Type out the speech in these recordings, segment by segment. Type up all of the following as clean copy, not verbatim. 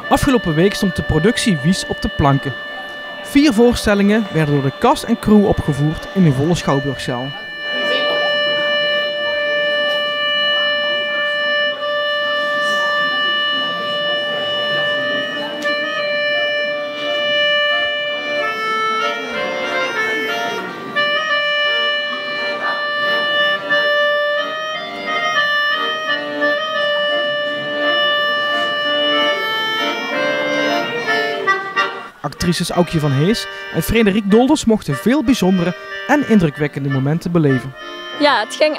Afgelopen week stond de productie Wies op de planken. 4 voorstellingen werden door de cast en crew opgevoerd in een volle schouwburgzaal. Actrices Aukje van Hees en Frederik Dolders mochten veel bijzondere en indrukwekkende momenten beleven. Ja, het ging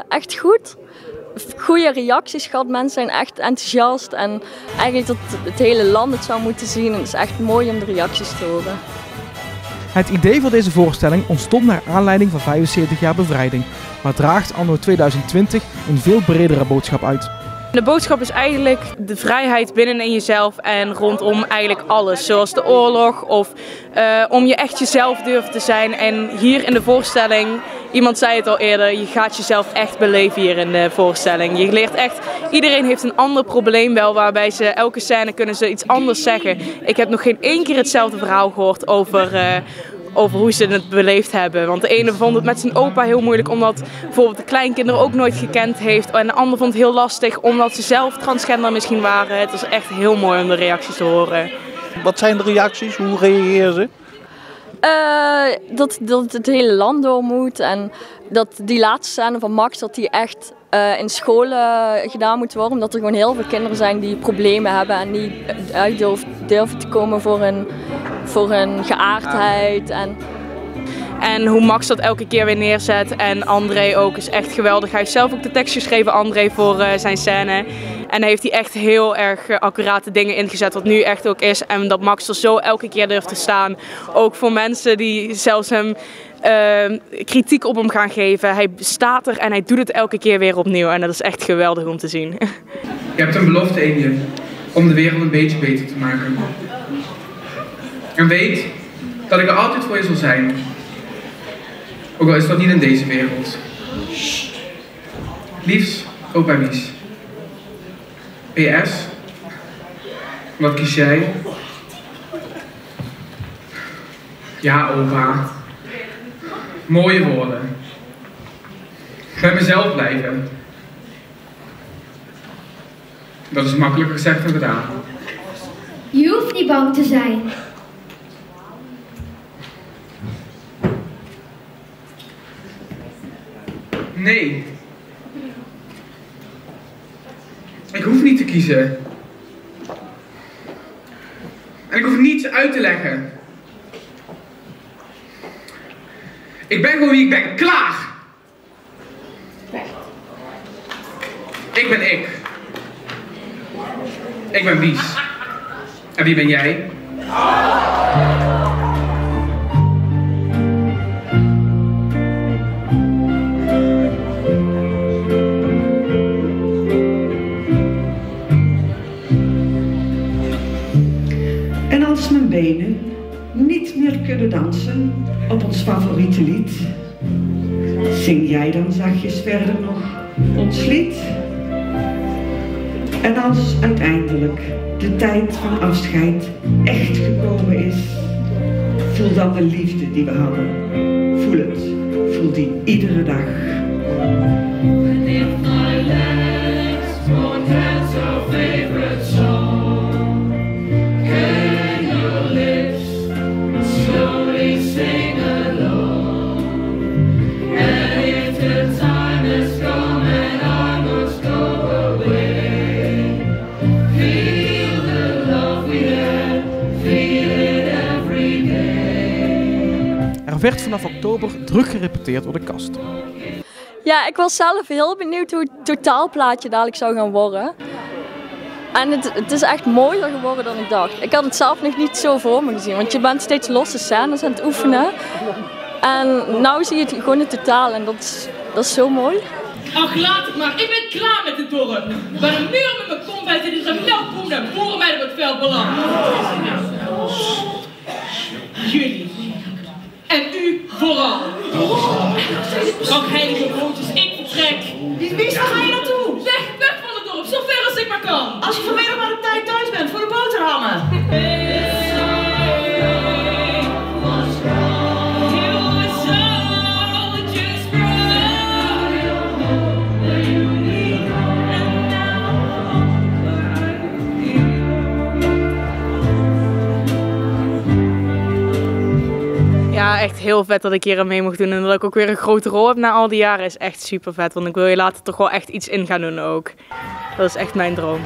echt goed. Goede reacties gehad, mensen zijn echt enthousiast en eigenlijk dat het hele land het zou moeten zien. En het is echt mooi om de reacties te horen. Het idee voor deze voorstelling ontstond naar aanleiding van 75 jaar bevrijding, maar draagt anno 2020 een veel bredere boodschap uit. De boodschap is eigenlijk de vrijheid binnenin jezelf en rondom eigenlijk alles. Zoals de oorlog of om je echt jezelf durven te zijn. En hier in de voorstelling, iemand zei het al eerder, je gaat jezelf echt beleven hier in de voorstelling. Je leert echt, iedereen heeft een ander probleem wel, waarbij ze elke scène kunnen ze iets anders zeggen. Ik heb nog geen één keer hetzelfde verhaal gehoord over hoe ze het beleefd hebben. Want de ene vond het met zijn opa heel moeilijk omdat bijvoorbeeld de kleinkinderen ook nooit gekend heeft. En de ander vond het heel lastig omdat ze zelf transgender misschien waren. Het is echt heel mooi om de reacties te horen. Wat zijn de reacties? Hoe reageren ze? Dat het hele land door moet en dat die laatste scène van Max dat die echt in scholen gedaan moet worden. Omdat er gewoon heel veel kinderen zijn die problemen hebben en die uit durven te komen voor hun geaardheid. En hoe Max dat elke keer weer neerzet en André ook is echt geweldig. Hij heeft zelf ook de tekst geschreven, André, voor zijn scène. En heeft hij echt heel erg accurate dingen ingezet, wat nu echt ook is. En dat Max er zo elke keer durft te staan. Ook voor mensen die zelfs hem kritiek op hem gaan geven. Hij staat er en hij doet het elke keer weer opnieuw. En dat is echt geweldig om te zien. Je hebt een belofte in je om de wereld een beetje beter te maken. En weet dat ik er altijd voor je zal zijn. Ook al is dat niet in deze wereld. Liefs, opa Wies. PS. Wat kies jij? Ja, opa. Mooie woorden. Bij mezelf blijven. Dat is makkelijker gezegd dan gedaan. Je hoeft niet bang te zijn. Nee. Ik hoef niet te kiezen. En ik hoef niets uit te leggen. Ik ben gewoon wie ik ben. Klaar! Ik ben ik. Ik ben Wies. En wie ben jij? En als mijn benen niet meer kunnen dansen op ons favoriete lied, zing jij dan zachtjes verder nog ons lied? En als uiteindelijk de tijd van afscheid echt gekomen is, voel dan de liefde die we hadden. Voel het, voel die iedere dag. Er werd vanaf oktober druk gerepeteerd door de cast. Ja, ik was zelf heel benieuwd hoe het totaalplaatje dadelijk zou gaan worden. En het is echt mooier geworden dan ik dacht. Ik had het zelf nog niet zo voor me gezien, want je bent steeds losse scènes aan het oefenen. En nu zie je het gewoon het totaal en dat is zo mooi. Ach, laat het maar. Ik ben klaar met het dorp. Waar een muur met mijn kom bij zit, is een melkboom naar voren mij op het veld belandt. Jullie. En u vooral. Ach, heilige broodjes, ik vertrek. Wie waar ga je naartoe? Weg van het dorp, zo ver als ik maar kan. Als je vanmiddag maar op tijd thuis bent voor de boterham. Ja, echt heel vet dat ik hier aan mee mocht doen. En dat ik ook weer een grote rol heb na al die jaren is echt super vet. Want ik wil hier later toch wel echt iets in gaan doen ook. Dat is echt mijn droom.